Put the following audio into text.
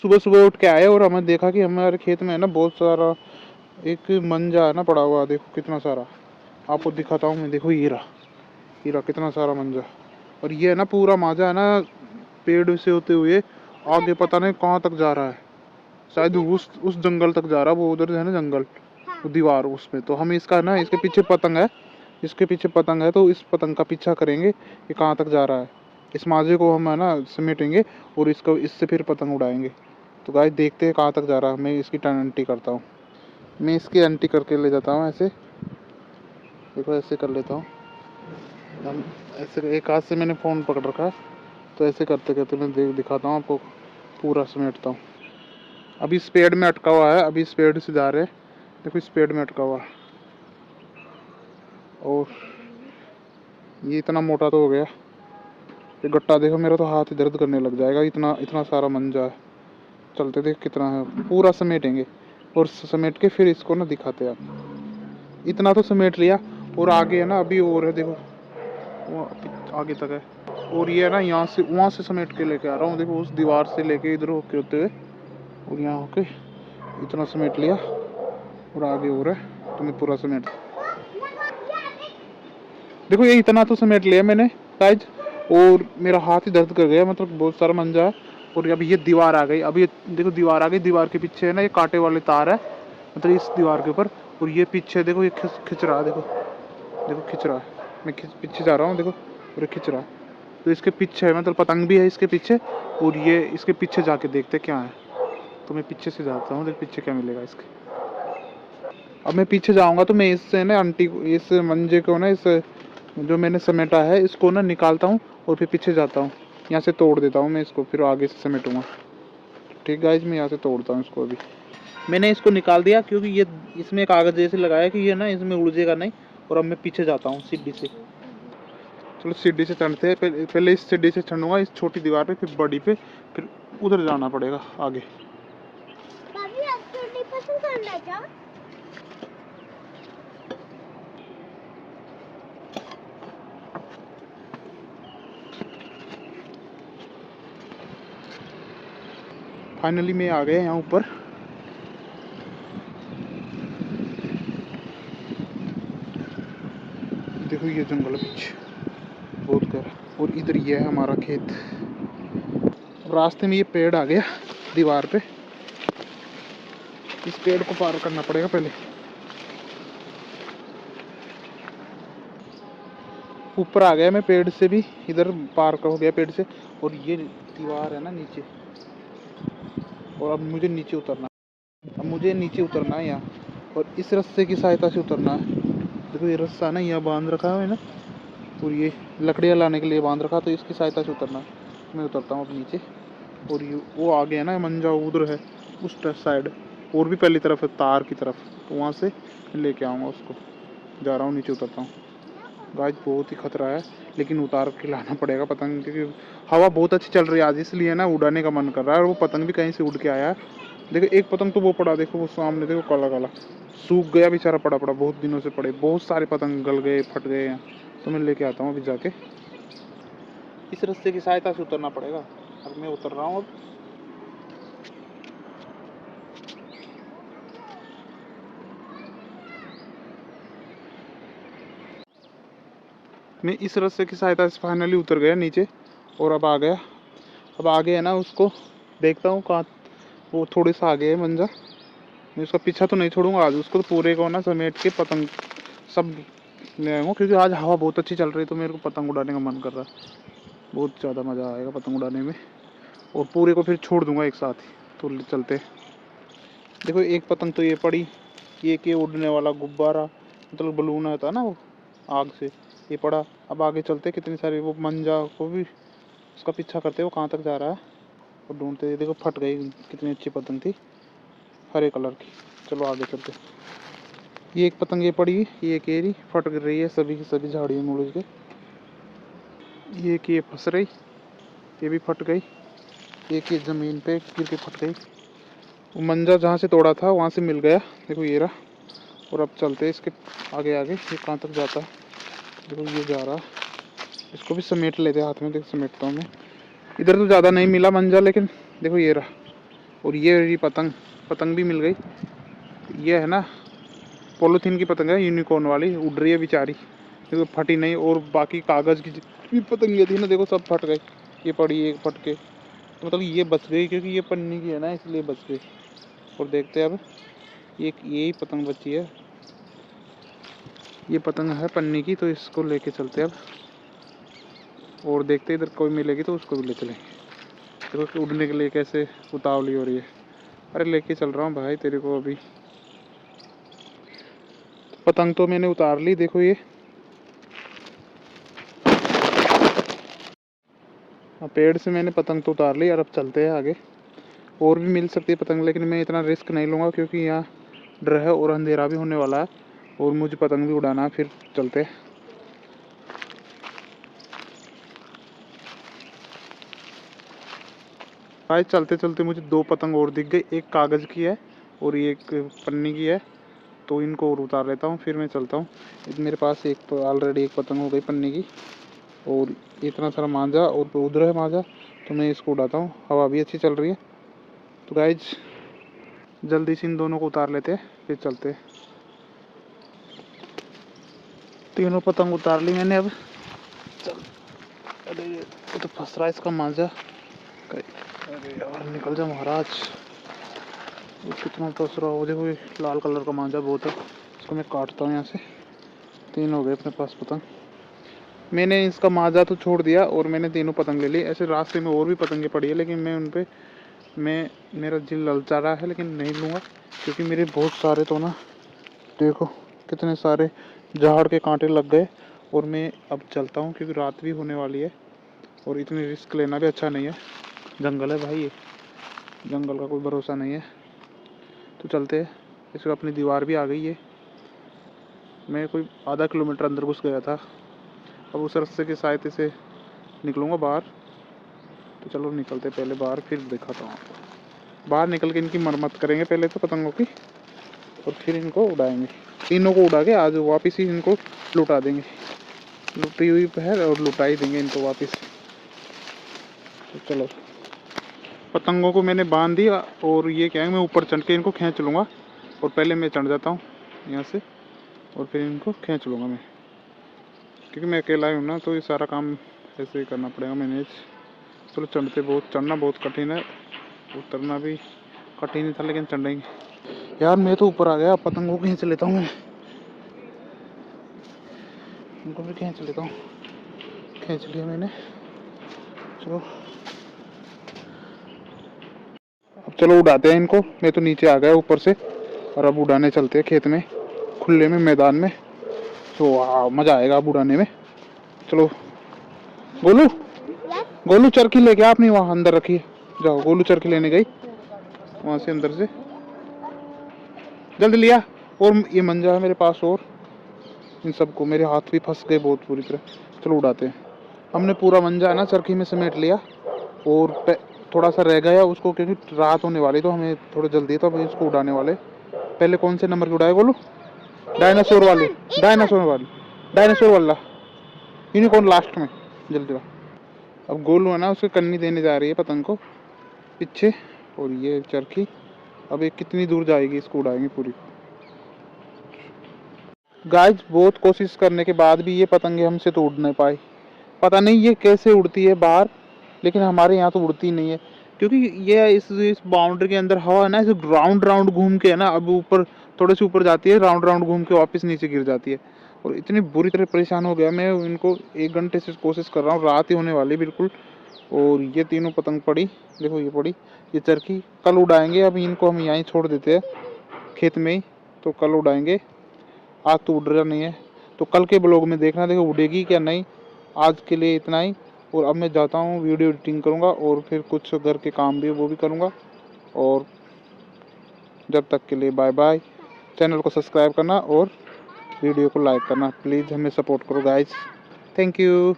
सुबह सुबह उठ के आए और हमें देखा कि हमारे खेत में है ना बहुत सारा एक मंजा है ना पड़ा हुआ, देखो कितना सारा। आपको दिखाता हूँ मैं, देखो हीरा हीरा कितना सारा मंजा। और ये है ना पूरा माजा है ना पेड़ से होते हुए आगे पता नहीं कहाँ तक जा रहा है, शायद उस जंगल तक जा रहा है, वो उधर है ना जंगल, वो दीवार उसमें। तो हम इसका ना, इसके पीछे पतंग है, इसके पीछे पतंग है, तो इस पतंग का पीछा करेंगे कि कहाँ तक जा रहा है। इस माजे को हम है ना समेटेंगे और इसको इससे फिर पतंग उड़ाएंगे। तो गाइस देखते हैं कहाँ तक जा रहा है। मैं इसकी टर्न एंटी करता हूँ, मैं इसकी एंटी करके ले जाता हूँ ऐसे, देखो ऐसे कर लेता हूँ। हम ऐसे एक हाथ से मैंने फ़ोन पकड़ रखा है, तो ऐसे करते करते मैं दिखाता हूँ आपको, पूरा समेटता हूँ। अभी इस पेड़ में अटका हुआ है, अभी इस पेड़ से जा रहे हैं, देखो इस पेड़ में अटका हुआ है। और ये इतना मोटा तो हो गया, ये गट्टा देखो मेरा तो हाथ ही दर्द करने लग जाएगा, इतना इतना सारा मंजा है। चलते देख कितना है, पूरा समेटेंगे और समेट के फिर इसको ना दिखाते हैं आप। इतना तो समेट लिया और आगे है ना अभी और है, देखो वो आगे तक है। और ये है ना यहाँ से वहाँ से समेट के लेके आ रहा हूँ, देखो उस दीवार से लेके इधर होके होते हुए और यहाँ होके इतना समेट लिया और आगे और है, तो मैं पूरा समेट, देखो ये इतना तो समेट लिया मैंने गाइस। और मेरा हाथ ही दर्द कर गया, मतलब बहुत सारा मंजा है। और अभी ये दीवार आ गई, अभी ये देखो दीवार आ गई, दीवार के पीछे है ना ये कांटे वाले तार है, मतलब इस दीवार के ऊपर। और ये पीछे देखो ये खिंच रहा है, देखो देखो खिंच रहा है, मैं पीछे जा रहा हूँ देखो, और ये खिंच रहा है। तो इसके पीछे है, मतलब पतंग भी है इसके पीछे, और ये इसके पीछे जाके देखते क्या है। तो मैं पीछे से जाता हूँ, देखो पीछे क्या मिलेगा इसके। अब मैं पीछे जाऊँगा तो मैं इससे ना आंटी इस मंजे को ना, इस जो मैंने समेटा है इसको ना निकालता हूँ और फिर पीछे जाता हूँ, यहाँ से तोड़ देता हूँ मैं इसको, फिर आगे से समेटूंगा। ठीक गाइस, मैं यहाँ से तोड़ता हूँ इसको। अभी मैंने इसको निकाल दिया क्योंकि ये इसमें कागज जैसे लगाया कि ये ना इसमें उलझेगा नहीं। और अब मैं पीछे जाता हूँ सीढ़ी से। चलो सीढ़ी से चढ़ते हैं, पहले इस सीढ़ी से चढ़ूंगा इस छोटी दीवार पे, फिर बड़ी पे, फिर उधर जाना पड़ेगा आगे। फाइनली मैं आ गया यहाँ ऊपर। देखो ये जंगल पीछे बहुत गहरा, और इधर ये है हमारा खेत। रास्ते में ये पेड़ आ गया दीवार पे, इस पेड़ को पार करना पड़ेगा पहले। ऊपर आ गया मैं पेड़ से भी, इधर पार हो गया पेड़ से। और ये दीवार है ना नीचे, और अब मुझे नीचे उतरना, अब मुझे नीचे उतरना है यहाँ, और इस रस्से की सहायता से उतरना है। देखो ये रस्सा ना यहाँ बांध रखा है ना, और ये लकड़ियाँ लाने के लिए बांध रखा, तो इसकी सहायता से उतरना है। मैं उतरता हूँ अब नीचे। और ये वो आगे है ना मंजा उधर है उस साइड, और भी पहली तरफ है तार की तरफ, तो वहाँ से लेके आऊँगा उसको। जा रहा हूँ नीचे, उतरता हूँ। गाइस बहुत ही खतरा है, लेकिन उतार के लाना पड़ेगा पतंग, क्योंकि हवा बहुत अच्छी चल रही है आज, इसलिए ना उड़ाने का मन कर रहा है। और वो पतंग भी कहीं से उड़ के आया है। देखो एक पतंग तो वो पड़ा, देखो वो सामने देखो काला काला सूख गया बेचारा, पड़ा पड़ा बहुत दिनों से पड़े, बहुत सारे पतंग गल गए फट गए हैं। तो मैं लेके आता हूँ अभी जाके। इस रस्ते की सहायता से उतरना पड़ेगा। अब मैं उतर रहा हूँ अब। मैं इस रस्ते की सहायता से फाइनली उतर गया नीचे, और अब आ गया। अब आगे है ना उसको देखता हूँ कहाँ, वो थोड़े सा आगे है मंजा। मैं उसका पीछा तो नहीं छोड़ूंगा आज, उसको तो पूरे को ना समेट के पतंग सब ले आऊँगा, क्योंकि आज हवा बहुत अच्छी चल रही है, तो मेरे को पतंग उड़ाने का मन कर रहा है। बहुत ज़्यादा मज़ा आएगा पतंग उड़ाने में। और पूरे को फिर छोड़ दूंगा एक साथ ही, तो चलते। देखो एक पतंग तो ये पड़ी, ये उड़ने वाला गुब्बारा, मतलब बलून आता है ना वो आग से, ये पड़ा। अब आगे चलते, कितनी सारी वो मंजा को भी उसका पीछा करते, वो कहाँ तक जा रहा है और ढूंढते। देखो फट गई, कितनी अच्छी पतंग थी हरे कलर की। चलो आगे चलते। ये एक पतंग ये पड़ी, ये केरी फट रही है सभी की सभी झाड़ियों में उलझ के। ये कि ये फंस रही, ये भी फट गई। एक ये ज़मीन पे गिर के फट गई। वो मंजा जहाँ से तोड़ा था वहाँ से मिल गया, देखो ये रहा। और अब चलते इसके आगे आगे, ये कहाँ तक जाता है। देखो ये जा रहा, इसको भी समेट लेते हाथ में, देखो समेटता हूँ मैं। इधर तो ज़्यादा नहीं मिला मंजा, लेकिन देखो ये रहा, और ये रही पतंग, पतंग भी मिल गई। ये है ना पॉलीथीन की पतंग है, यूनिकॉर्न वाली, उड़ रही है बेचारी, देखो फटी नहीं। और बाकी कागज़ की जितनी पतंगें थी ना देखो सब फट गई, ये पड़ी एक फट के, तो मतलब ये बच गई क्योंकि ये पन्नी की है ना इसलिए बच गई। और देखते हैं अब यही पतंग बची है, ये पतंग है पन्नी की, तो इसको लेके चलते हैं अब। और देखते इधर कोई मिलेगी तो उसको भी ले चलेंगे। देखो कि उड़ने के लिए कैसे उतावली हो रही है। अरे लेके चल रहा हूँ भाई तेरे को अभी। पतंग तो मैंने उतार ली, देखो ये पेड़ से मैंने पतंग तो उतार ली। और अब चलते हैं आगे, और भी मिल सकती है पतंग, लेकिन मैं इतना रिस्क नहीं लूँगा क्योंकि यहाँ डर है और अंधेरा भी होने वाला है और मुझे पतंग भी उड़ाना है। फिर चलते हैं। भाई चलते चलते मुझे 2 पतंग और दिख गई, एक कागज़ की है और एक पन्नी की है, तो इनको और उतार लेता हूँ फिर मैं चलता हूँ। मेरे पास एक तो ऑलरेडी एक पतंग हो गई पन्नी की, और इतना सारा मांझा और उधर है मांझा, तो मैं इसको उड़ाता हूँ। हवा भी अच्छी चल रही है, तो गाइज जल्दी से इन दोनों को उतार लेते हैं फिर चलते हैं। तीनों पतंग उतार ली मैंने अब। चल, अरे ये तो फंस रहा है इसका मांझा। अरे यार निकल जा महाराज, वो कितना फंस रहा हो। देखो ये लाल कलर का मांझा बहुत है, इसको मैं काटता हूँ यहाँ से। 3 हो गए अपने पास पतंग। मैंने इसका मांझा तो छोड़ दिया और मैंने तीनों पतंग ले ली। ऐसे रास्ते में और भी पतंगे पड़ी है, लेकिन मैं उन पे मेरा दिल ललचा रहा है, लेकिन नहीं लूँगा क्योंकि मेरे बहुत सारे तो ना देखो कितने सारे झाड़ के कांटे लग गए। और मैं अब चलता हूँ क्योंकि रात भी होने वाली है और इतनी रिस्क लेना भी अच्छा नहीं है। जंगल है भाई, ये जंगल का कोई भरोसा नहीं है, तो चलते हैं। इसमें अपनी दीवार भी आ गई है, मैं कोई आधा किलोमीटर अंदर घुस गया था। अब उस रास्ते की सहायता से निकलूँगा बाहर, तो चलो निकलते पहले बाहर फिर दिखाता हूँ आपको। बाहर निकल के इनकी मरम्मत करेंगे पहले तो पतंगों की, और फिर इनको उड़ाएंगे। तीनों को उड़ा के आज वापस ही इनको लुटा देंगे। लुटी हुई है और लुटा ही देंगे इनको वापस। तो चलो पतंगों को मैंने बांध दिया, और ये क्या है मैं ऊपर चढ़ के इनको खींच लूँगा। और पहले मैं चढ़ जाता हूँ यहाँ से और फिर इनको खींच लूँगा मैं, क्योंकि मैं अकेला ही हूँ ना, तो ये सारा काम ऐसे ही करना पड़ेगा मैनेज। चलो चढ़ना बहुत कठिन है, उतरना भी कठिन ही था, लेकिन चढ़ेंगे। यार मैं तो ऊपर आ गया, पतंगों को खींच लेता हूँ मैं, इनको भी खींच लेता हूँ। खींच लिया मैंने। चलो अब चलो उड़ाते हैं इनको। मैं तो नीचे आ गया ऊपर से, और अब उड़ाने चलते हैं खेत में, खुले में, मैदान में। तो मज़ा आएगा अब उड़ाने में। चलो गोलू, गोलू चरखी लेके आपने वहाँ अंदर रखी है, जाओ। गोलू चरखी लेने गई वहाँ से अंदर से, जल्दी लिया। और ये मंजा है मेरे पास, और इन सबको मेरे हाथ भी फंस गए बहुत बुरी तरह। चलो उड़ाते हैं। हमने पूरा मंजा है ना चरखी में समेट लिया, और थोड़ा सा रह गया उसको, क्योंकि रात होने वाली तो हमें थोड़ा जल्दी है, तो हम इसको उड़ाने वाले। पहले कौन से नंबर की उड़ाए गोलू? डायनासोर वाली, डायनासोर वाली, डायनासोर वाला यूनिकॉर्न लास्ट में। जल्दी। अब गोलू है ना उसके कन्नी देने जा रही है पतंग को पीछे, और ये चरखी अब एक कितनी दूर जाएगी, इसको उड़ाएंगे पूरी। गाइस बहुत कोशिश करने के बाद भी ये पतंगे हमसे तो उड़ नहीं पाई। पता नहीं ये कैसे उड़ती है बाहर, लेकिन हमारे यहाँ तो उड़ती नहीं है, क्योंकि ये इस बाउंड्री के अंदर हवा है ना, इसे राउंड राउंड घूम के है ना, अब ऊपर थोड़े से ऊपर जाती है, राउंड राउंड घूम के वापस नीचे गिर जाती है। और इतनी बुरी तरह परेशान हो गया मैं, इनको 1 घंटे से कोशिश कर रहा हूँ, रात ही होने वाली बिल्कुल। और ये तीनों पतंग पड़ी, देखो ये पड़ी, ये चरखी कल उड़ाएंगे। अभी इनको हम यहीं छोड़ देते हैं खेत में ही, तो कल उड़ाएंगे। आज तो उड़ रहा नहीं है, तो कल के ब्लॉग में देखना, देखो उड़ेगी क्या नहीं। आज के लिए इतना ही, और अब मैं जाता हूँ वीडियो एडिटिंग करूँगा, और फिर कुछ घर के काम भी वो भी करूँगा। और जब तक के लिए बाय बाय। चैनल को सब्सक्राइब करना और वीडियो को लाइक करना, प्लीज़ हमें सपोर्ट करो गाइस। Thank you.